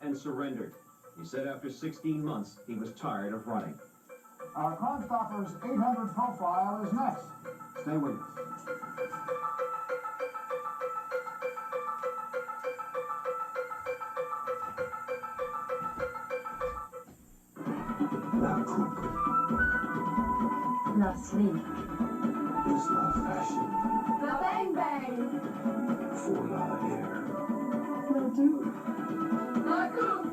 and surrendered. He said after 16 months, he was tired of running. Our Crimestoppers 800 profile is next. Stay with us. La coupe. La sleep. It's la fashion. La bang bang. For la hair. La do. La coupe.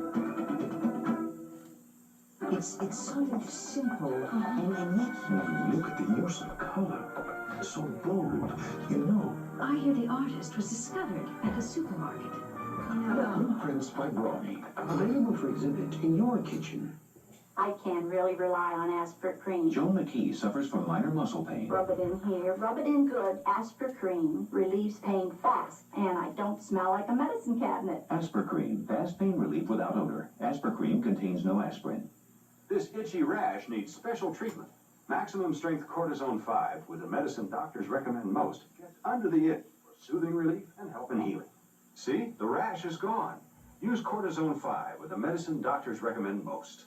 It's sort of simple and yet... Look at the use of color. So bold, you know. I hear the artist was discovered at the supermarket. Blueprints by Brawny, available for exhibit in your kitchen. I can really rely on Aspir Cream. Joan McKee suffers from minor muscle pain. Rub it in here, rub it in good. Aspir Cream relieves pain fast, and I don't smell like a medicine cabinet. Aspir Cream, fast pain relief without odor. Aspir Cream contains no aspirin. This itchy rash needs special treatment. Maximum strength cortisone 5 with the medicine doctors recommend most. Gets under the itch for soothing relief and help in healing. See, the rash is gone. Use cortisone 5 with the medicine doctors recommend most.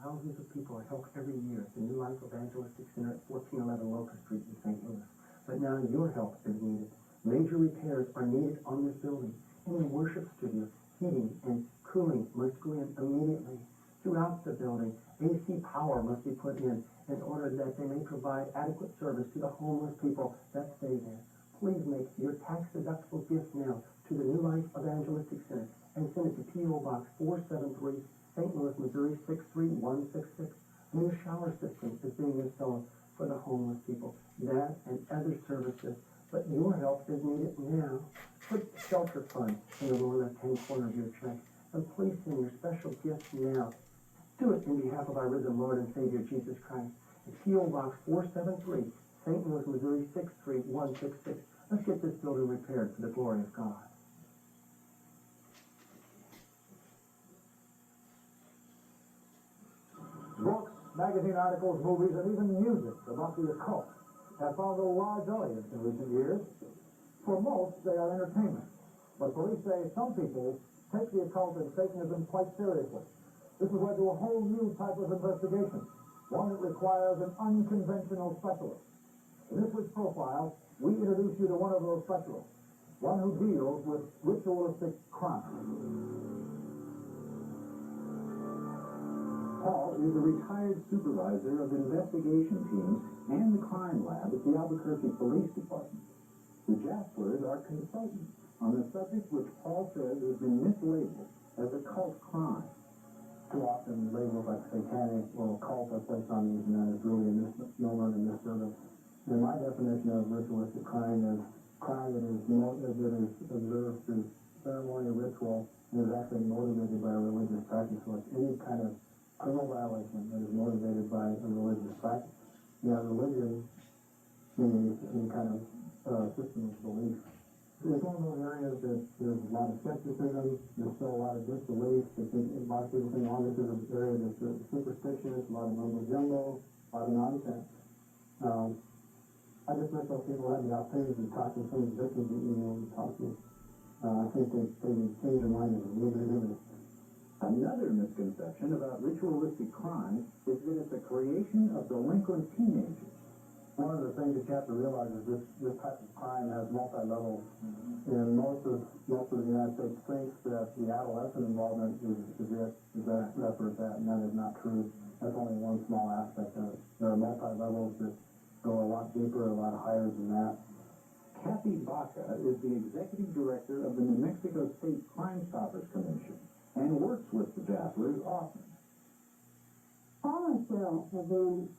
Thousands of people are helped every year at the New Life Evangelistic Center at 1411 Locust Street in St. Louis. But now your help is needed. Major repairs are needed on this building. In the worship studio, heating and cooling must go in immediately. Throughout the building, AC power must be put in order that they may provide adequate service to the homeless people that stay there. Please make your tax-deductible gift now to the New Life Evangelistic Center and send it to P.O. Box 473, St. Louis, Missouri 63166. A new shower system is being installed for the homeless people. That and other services. But your help is needed now. Put the shelter fund in the lower left-hand corner of your check. And please send your special gift now. Do it in behalf of our risen Lord and Savior Jesus Christ. It's P.O. Box 473, St. Louis, Missouri 63166. Let's get this building repaired for the glory of God. Books, magazine articles, movies, and even music about the occult have found a large audience in recent years. For most, they are entertainment. But police say some people take the occult and Satanism quite seriously. This has led to a whole new type of investigation, one that requires an unconventional specialist. In this week's profile, we introduce you to one of those specialists, one who deals with ritualistic crime. Paul is a retired supervisor of investigation teams and the crime lab at the Albuquerque Police Department. The Jasplers are consultants on the subject which Paul says has been mislabeled as a cult crime. Too often labels like satanic or occult are placed on these, and that is really a misnomer and misservice. And my definition of ritualistic crime is crime that is observed through ceremony or ritual and is actually motivated by a religious practice. So it's any kind of criminal violation that is motivated by a religious practice. Now, religion means any kind of system of belief. It's one of those areas that there's a lot of skepticism, there's still a lot of disbelief. A lot of people think, oh, this is an area that's superstitious, a lot of mumbo-jumbo, a lot of nonsense. I just wish those people had the opportunity to talk to some of the victims that we talk to. I think they would change their mind and leave it. Another misconception about ritualistic crime is that it's a creation of delinquent teenagers. One of the things that you have to realize is this type of crime has multi-levels. And most of the United States thinks that the adolescent involvement is that's where it's at, and that is not true. That's only one small aspect of it. There are multi-levels that go a lot deeper, a lot higher than that. Kathy Baca is the executive director of the New Mexico State Crimestoppers Commission and works with the Jasplers often. Paul and Cheryl have been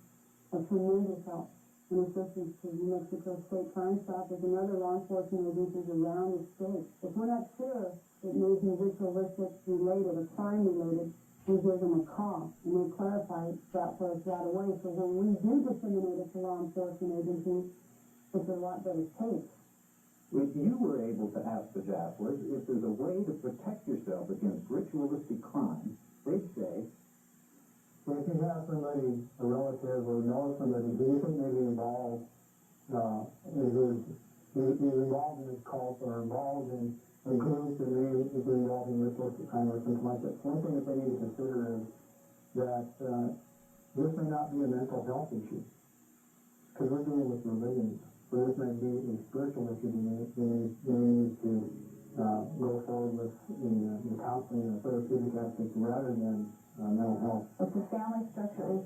a tremendous help in assistance to New Mexico State Crimestoppers and other law enforcement agencies around the state. If we're not sure it may be ritualistic related or crime related, we give them a call and we clarify that for us right away. So when we do disseminate it to law enforcement agencies, it's a lot better case. If you were able to ask the Jasplers if there's a way to protect yourself against ritualistic crime, they'd say, well, if you have somebody, a relative, or know somebody who isn't maybe involved, is involved in this cult or involved in and continues to remain equally evolving resource at crime or something like that. One thing that they need to consider is that this may not be a mental health issue, because we're dealing with religion. So this may be a spiritual issue they need to go forward with in counseling and therapeutic aspects rather than mental health. If the family structure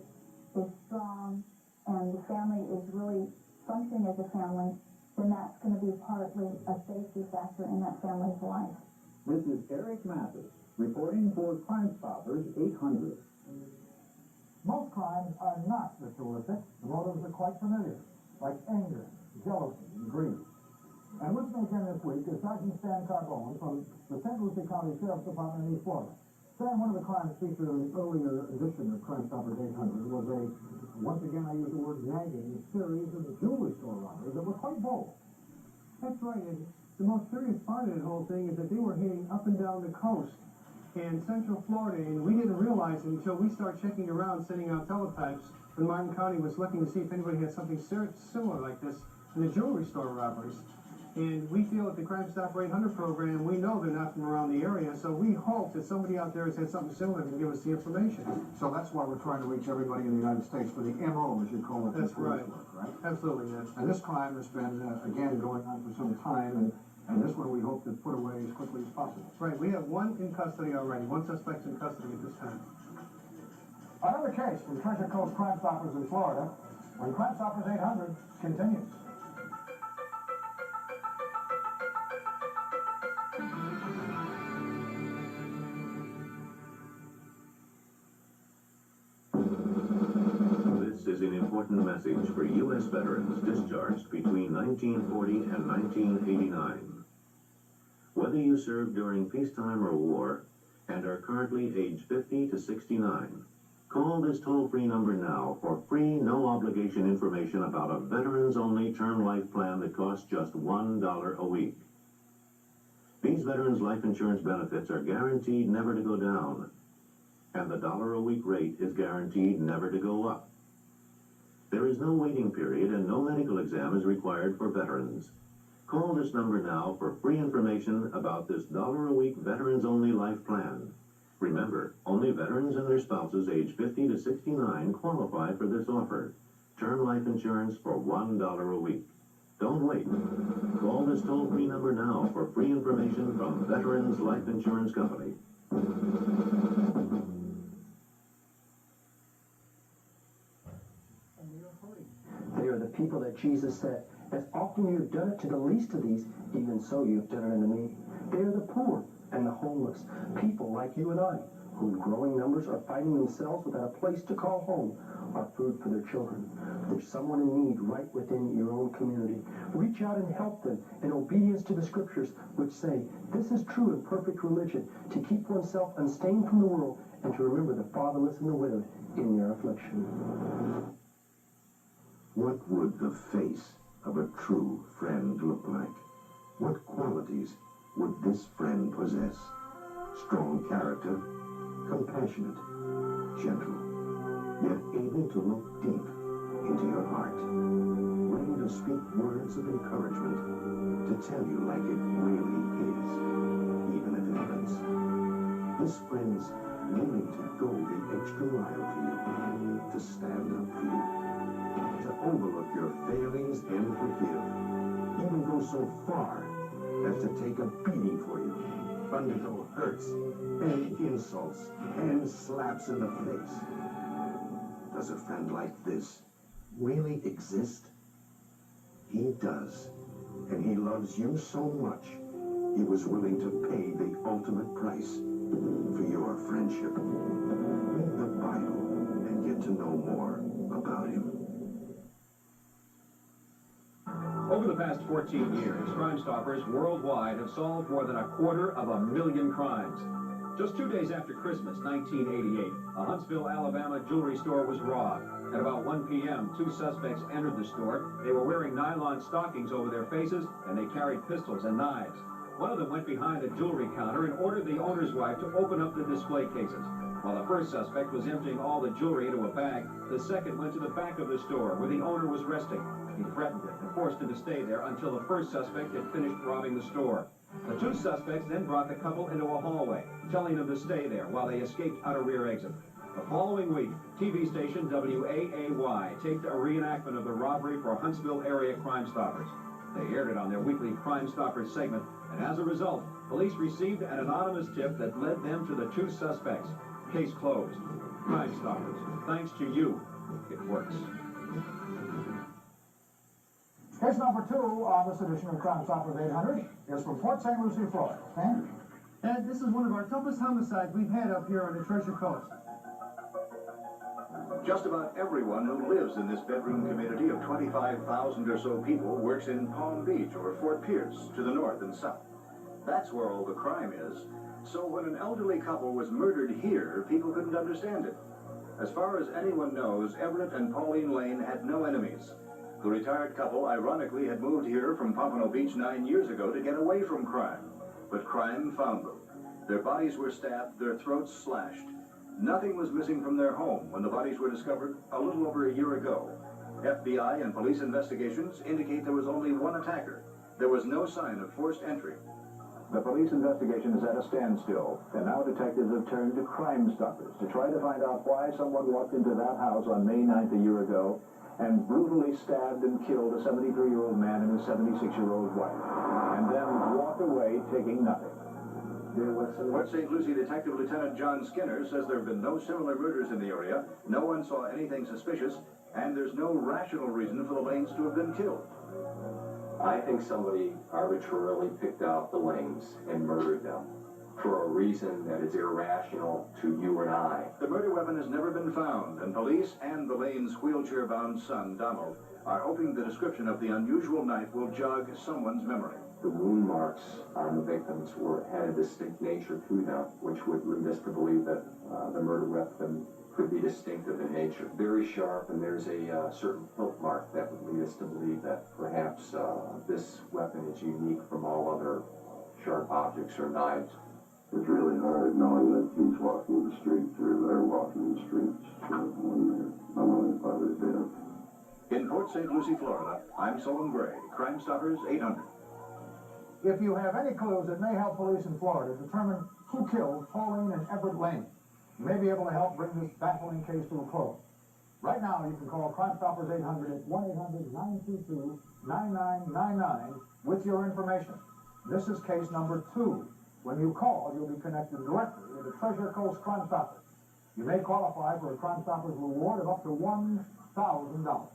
is strong and the family is really functioning as a family, then that's going to be partly a safety factor in that family's life. This is Eric Mathis, reporting for Crimestoppers 800. Most crimes are not ritualistic. The motives are quite familiar, like anger, jealousy, and greed. And with me again this week is Sergeant Stan Carbone from the St. Lucie County Sheriff's Department in East Florida. Stan, one of the crimes featured in the earlier edition of Crimestoppers 800 was a, once again I use the word nagging, series of jewelry store robberies that were quite bold. That's right, and the most serious part of the whole thing is that they were hitting up and down the coast in Central Florida, and we didn't realize it until we started checking around, sending out teletypes when Martin County was looking to see if anybody had something similar like this in the jewelry store robberies. And we feel at the Crimestopper 800 program, we know they're not from around the area, so we hope that somebody out there has had something similar and can give us the information. So that's why we're trying to reach everybody in the United States for the MO, as you call it. That's right. Work, right? Absolutely, yes. And this crime has been, again, going on for some time, and this one we hope to put away as quickly as possible. Right, we have one in custody already. One suspect's in custody at this time. Another case from Treasure Coast Crime Stoppers in Florida, when Crime Stoppers 800 continues. This is an important message for U.S. veterans discharged between 1940 and 1989. Whether you served during peacetime or war and are currently age 50 to 69, call this toll-free number now for free, no-obligation information about a veterans-only term life plan that costs just $1 a week. These veterans' life insurance benefits are guaranteed never to go down, and the $1-a-week rate is guaranteed never to go up. There is no waiting period and no medical exam is required for veterans. Call this number now for free information about this $1-a-week veterans-only life plan. Remember, only veterans and their spouses age 50 to 69 qualify for this offer. Term life insurance for $1 a week. Don't wait. Call this toll-free number now for free information from Veterans Life Insurance Company. They are the people that Jesus said, as often you have done it to the least of these, even so you have done it unto me. They are the poor and the homeless, people like you and I, who in growing numbers are finding themselves without a place to call home or food for their children. There's someone in need right within your own community. Reach out and help them in obedience to the scriptures, which say, this is true and perfect religion, to keep oneself unstained from the world and to remember the fatherless and the widowed in their affliction. What would the face of a true friend look like? What qualities would this friend possess? Strong character, compassionate, gentle, yet able to look deep into your heart, ready to speak words of encouragement, to tell you like it really is, even if it hurts. This friend's willing to go the extra mile for you, to stand up for you, to overlook your failings and forgive, even go so far as to take a beating for you, undergo hurts and insults and slaps in the face. Does a friend like this really exist? He does, and he loves you so much, he was willing to pay the ultimate price for your friendship. Read the Bible and get to know more about him. Over the past 14 years, Crimestoppers worldwide have solved more than 250,000 crimes. Just 2 days after Christmas, 1988, a Huntsville, Alabama jewelry store was robbed. At about 1 p.m., 2 suspects entered the store. They were wearing nylon stockings over their faces, and they carried pistols and knives. One of them went behind the jewelry counter and ordered the owner's wife to open up the display cases. While the first suspect was emptying all the jewelry into a bag, the second went to the back of the store where the owner was resting. He threatened her and forced him to stay there until the first suspect had finished robbing the store. The two suspects then brought the couple into a hallway, telling them to stay there while they escaped out a rear exit. The following week, TV station WAAY taped a reenactment of the robbery for Huntsville area Crimestoppers. They aired it on their weekly Crimestoppers segment, and as a result, police received an anonymous tip that led them to the two suspects. Case closed. Crimestoppers. Thanks to you, it works. Case number 2 on this edition of Crimestoppers 800 is from Port St. Lucie, Florida. Ken? Ed, this is one of our toughest homicides we've had up here on the Treasure Coast. Just about everyone who lives in this bedroom community of 25,000 or so people works in Palm Beach or Fort Pierce to the north and south. That's where all the crime is. So when an elderly couple was murdered here, people couldn't understand it. As far as anyone knows, Everett and Pauline Lane had no enemies. The retired couple, ironically, had moved here from Pompano Beach 9 years ago to get away from crime. But crime found them. Their bodies were stabbed, their throats slashed. Nothing was missing from their home when the bodies were discovered a little over a year ago. FBI and police investigations indicate there was only one attacker. There was no sign of forced entry. The police investigation is at a standstill, and now detectives have turned to Crimestoppers to try to find out why someone walked into that house on May 9th a year ago and brutally stabbed and killed a 73-year-old man and his 76-year-old wife, and then walked away taking nothing. Port St. Lucie Detective Lieutenant John Skinner says there have been no similar murders in the area, no one saw anything suspicious, and there's no rational reason for the Lanes to have been killed. I think somebody arbitrarily picked out the Lanes and murdered them for a reason that is irrational to you and I. The murder weapon has never been found, and police and the Lanes' wheelchair-bound son, Donald, are hoping the description of the unusual knife will jog someone's memory. The wound marks on the victims had a distinct nature to them, which would lead us to believe that the murder weapon could be distinctive in nature. Very sharp, and there's a certain hilt mark that would lead us to believe that perhaps this weapon is unique from all other sharp objects or knives. It's really hard knowing that he's walking the streets or they're walking the streets when they're unknowing by their death. In Port St. Lucie, Florida, I'm Solon Gray, Crimestoppers 800. If you have any clues that may help police in Florida determine who killed Pauline and Everett Lane, you may be able to help bring this baffling case to a close. Right now, you can call Crimestoppers 800 at 1-800-922-9999 with your information. This is case number 2. When you call, you'll be connected directly with the Treasure Coast Crimestoppers. You may qualify for a Crimestoppers reward of up to $1,000.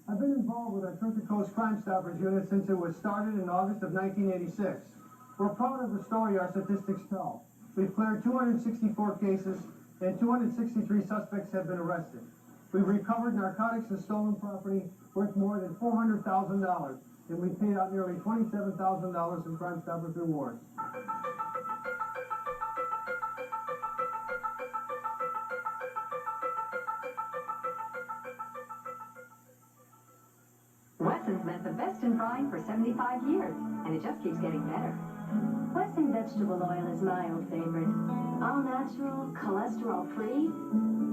I've been involved with our Treasure Coast Crimestoppers unit since it was started in August of 1986. We're proud of the story our statistics tell. We've cleared 264 cases, and 263 suspects have been arrested. We've recovered narcotics and stolen property worth more than $400,000, and we've paid out nearly $27,000 in Crimestoppers rewards. Wesson's meant the best in frying for 75 years, and it just keeps getting better. Wesson vegetable oil is my old favorite. All natural, cholesterol-free.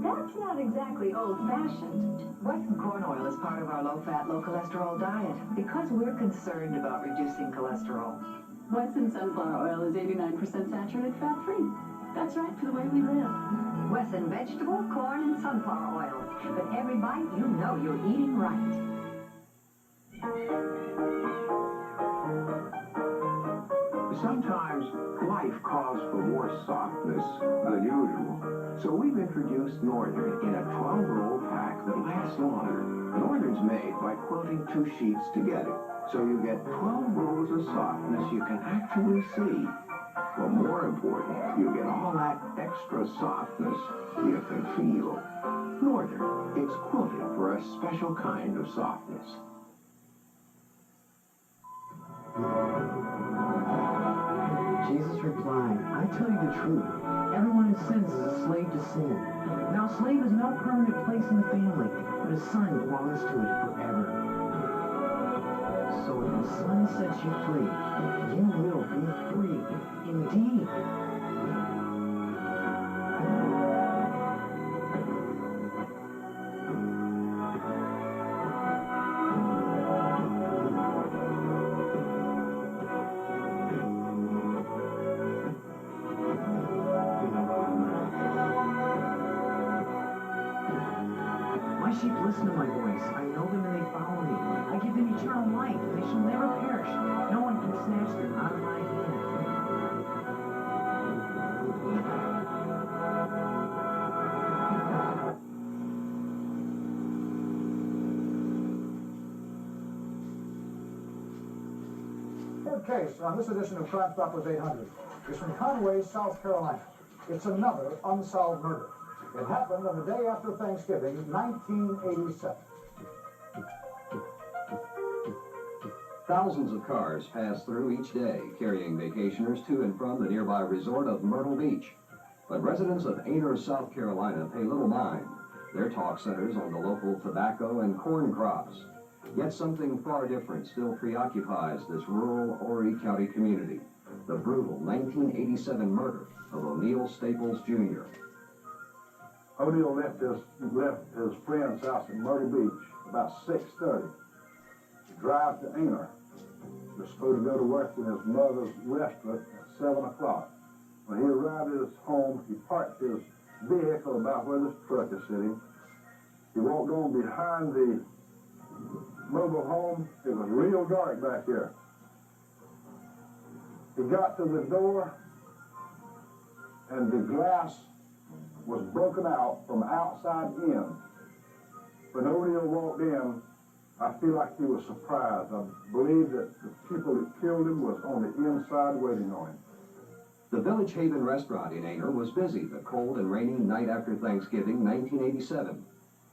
That's not exactly old-fashioned. Wesson corn oil is part of our low-fat, low-cholesterol diet because we're concerned about reducing cholesterol. Wesson sunflower oil is 89% saturated fat-free. That's right for the way we live. Wesson vegetable, corn, and sunflower oils. But every bite, you know you're eating right. Sometimes life calls for more softness than usual. So we've introduced Northern in a 12-roll pack that lasts longer. Northern's made by quilting 2 sheets together. So you get 12 rolls of softness you can actually see. But more important, you get all that extra softness you can feel. Northern, it's quilted for a special kind of softness. Jesus replied, I tell you the truth. Everyone who sins is a slave to sin. Now, a slave has no permanent place in the family, but a son belongs to it forever. So if the Son sets you free, you will be free indeed. eternal life, and they shall never perish. No one can snatch them out of my hand. Third case on this edition of Crimestoppers 800 is from Conway, South Carolina. It's another unsolved murder. It happened on the day after Thanksgiving, 1987. Thousands of cars pass through each day, carrying vacationers to and from the nearby resort of Myrtle Beach. But residents of Aner, South Carolina pay little mind. Their talk centers on the local tobacco and corn crops. Yet something far different still preoccupies this rural Horry County community. The brutal 1987 murder of O'Neill Staples Jr. O'Neill left his friend's house in Myrtle Beach about 6:30 to drive to Aner. He was supposed to go to work in his mother's restaurant at 7 o'clock. When he arrived at his home, he parked his vehicle about where this truck is sitting. He walked on behind the mobile home. It was real dark back here. He got to the door, and the glass was broken out from outside in. When O'Neill walked in, I feel like he was surprised. I believe that the people that killed him was on the inside waiting on him. The Village Haven restaurant in Aner was busy the cold and rainy night after Thanksgiving, 1987.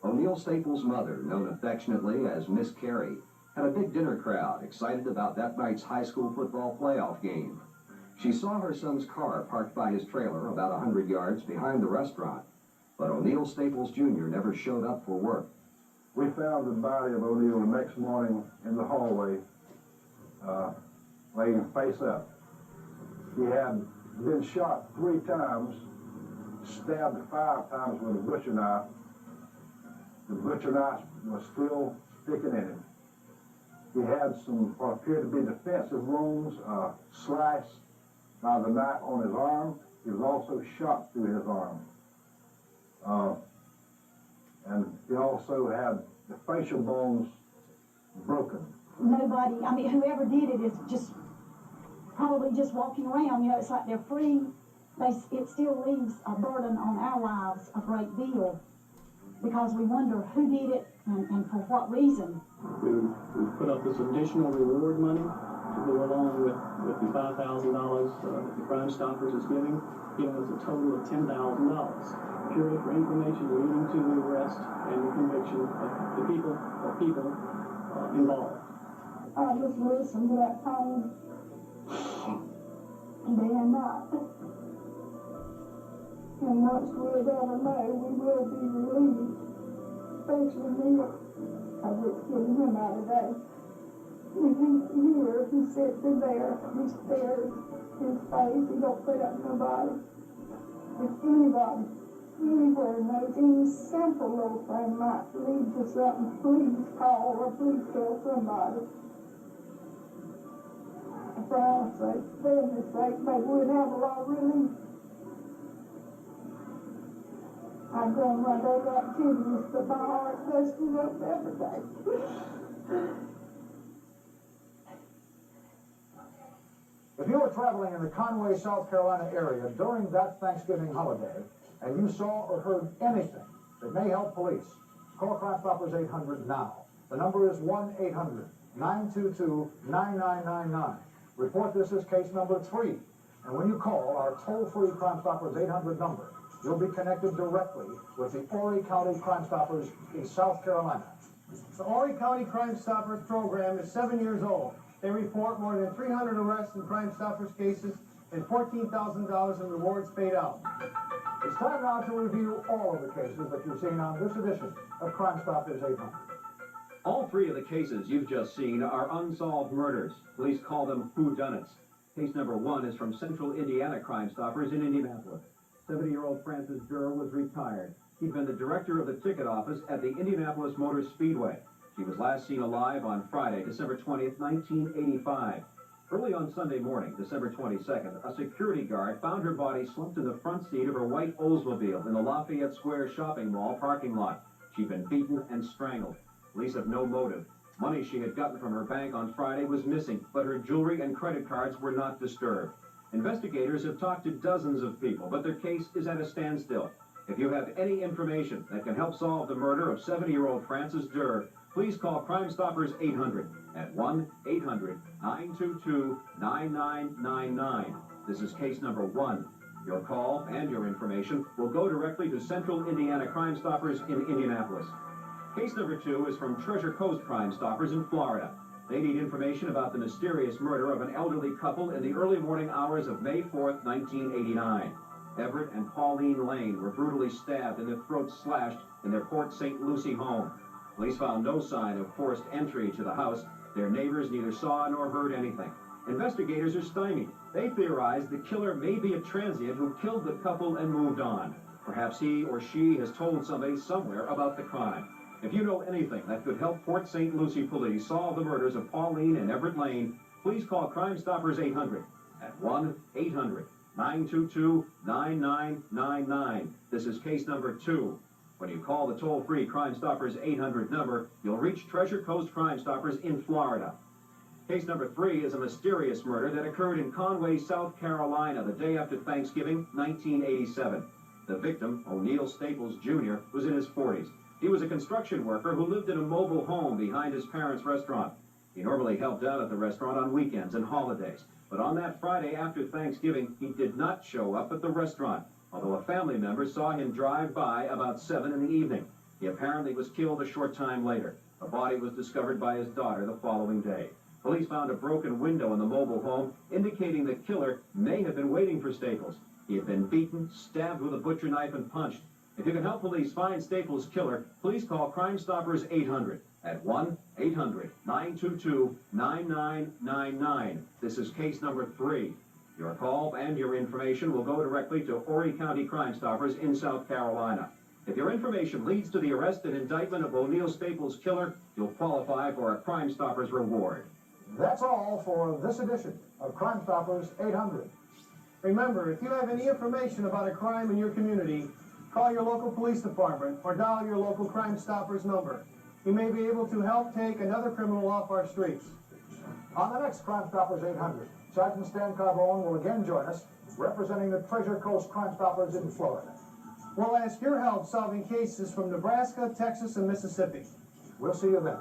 O'Neill Staples' mother, known affectionately as Miss Carrie, had a big dinner crowd excited about that night's high school football playoff game. She saw her son's car parked by his trailer about 100 yards behind the restaurant, but O'Neill Staples Jr. never showed up for work. We found the body of O'Neill the next morning in the hallway, laying face up. He had been shot 3 times, stabbed 5 times with a butcher knife. The butcher knife was still sticking in him. He had some what appeared to be defensive wounds, sliced by the knife on his arm. He was also shot through his arm. And he also had the facial bones broken. Nobody, I mean, whoever did it is just probably just walking around. You know, it's like they're free. It still leaves a burden on our lives a great deal because we wonder who did it and for what reason. We put up this additional reward money to go along with the $5,000 that the Crimestoppers is giving. Giving us a total of $10,000 purely for information leading to the arrest and the conviction of the people involved. I just listened to that phone day and night. And once we'll ever know, we will be relieved, especially me, because it's getting him out of day. If he's here, he sits in there, he stares his face, he don't put up nobody. If anybody, anywhere knows any simple little thing might lead to something, please call or please tell somebody. For our sake, family's sake, maybe we'd have a lot of relief. I go on my daily activities, but my heart goes to up every day. If you were traveling in the Conway, South Carolina area during that Thanksgiving holiday and you saw or heard anything that may help police, call Crimestoppers 800 now. The number is 1-800-922-9999. Report this as case number 3. And when you call our toll-free Crimestoppers 800 number, you'll be connected directly with the Horry County Crimestoppers in South Carolina. The Horry County Crimestoppers program is 7 years old. They report more than 300 arrests in Crimestoppers cases and $14,000 in rewards paid out. It's time now to review all of the cases that you've seen on this edition of Crimestoppers 800. All 3 of the cases you've just seen are unsolved murders. Police call them whodunits. Case number 1 is from Central Indiana Crimestoppers in Indianapolis. 70-year-old Frances Durr was retired. He'd been the director of the ticket office at the Indianapolis Motor Speedway. She was last seen alive on Friday, December 20th, 1985. Early on Sunday morning, December 22nd, a security guard found her body slumped in the front seat of her white Oldsmobile in the Lafayette Square shopping mall parking lot. She'd been beaten and strangled. Police have no motive. Money she had gotten from her bank on Friday was missing, but her jewelry and credit cards were not disturbed. Investigators have talked to dozens of people, but their case is at a standstill. If you have any information that can help solve the murder of 70-year-old Frances Durr, please call Crimestoppers 800 at 1-800-922-9999. This is case number 1. Your call and your information will go directly to Central Indiana Crimestoppers in Indianapolis. Case number 2 is from Treasure Coast Crimestoppers in Florida. They need information about the mysterious murder of an elderly couple in the early morning hours of May 4th, 1989. Everett and Pauline Lane were brutally stabbed and their throats slashed in their Port St. Lucie home. Police found no sign of forced entry to the house. Their neighbors neither saw nor heard anything. Investigators are stymied. They theorize the killer may be a transient who killed the couple and moved on. Perhaps he or she has told somebody somewhere about the crime. If you know anything that could help Port St. Lucie police solve the murders of Pauline and Everett Lane, please call Crimestoppers 800 at 1-800-922-9999. This is case number 2. When you call the toll-free Crimestoppers 800 number, you'll reach Treasure Coast Crimestoppers in Florida. Case number 3 is a mysterious murder that occurred in Conway, South Carolina, the day after Thanksgiving, 1987. The victim, O'Neill Staples Jr., was in his 40s. He was a construction worker who lived in a mobile home behind his parents' restaurant. He normally helped out at the restaurant on weekends and holidays. But on that Friday after Thanksgiving, he did not show up at the restaurant, although a family member saw him drive by about 7 in the evening. He apparently was killed a short time later. A body was discovered by his daughter the following day. Police found a broken window in the mobile home, indicating the killer may have been waiting for Staples. He had been beaten, stabbed with a butcher knife, and punched. If you can help police find Staples' killer, please call Crimestoppers 800 at 1-800-922-9999. This is case number 3. Your call and your information will go directly to Horry County Crimestoppers in South Carolina. If your information leads to the arrest and indictment of O'Neill Staples' killer, you'll qualify for a Crimestoppers reward. That's all for this edition of Crimestoppers 800. Remember, if you have any information about a crime in your community, call your local police department or dial your local Crimestoppers number. You may be able to help take another criminal off our streets. On the next Crimestoppers 800, Sergeant Stan Carbone will again join us, representing the Treasure Coast Crimestoppers in Florida. We'll ask your help solving cases from Nebraska, Texas, and Mississippi. We'll see you then.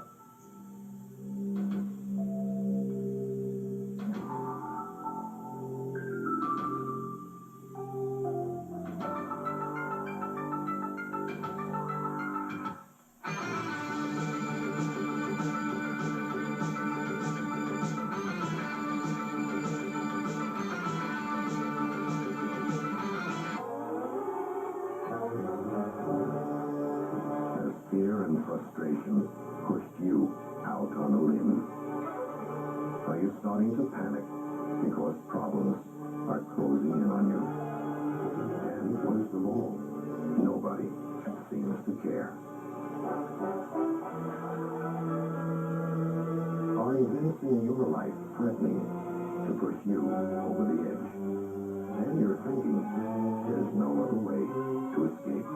Fear and frustration pushed you out on a limb. Are you starting to panic because problems are closing in on you? And worst of all, nobody seems to care. Are events in your life threatening to push you over the edge? And you're thinking there's no other way to escape.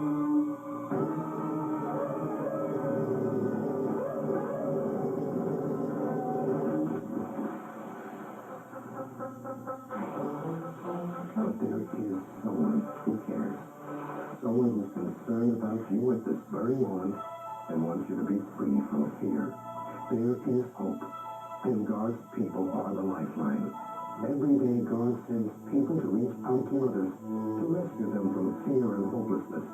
But there is someone who cares. Someone who's concerned about you at this very moment and wants you to be free from fear. There is hope, and God's people are the lifeline. Every day God sends people to reach out to others, to rescue them from fear and hopelessness.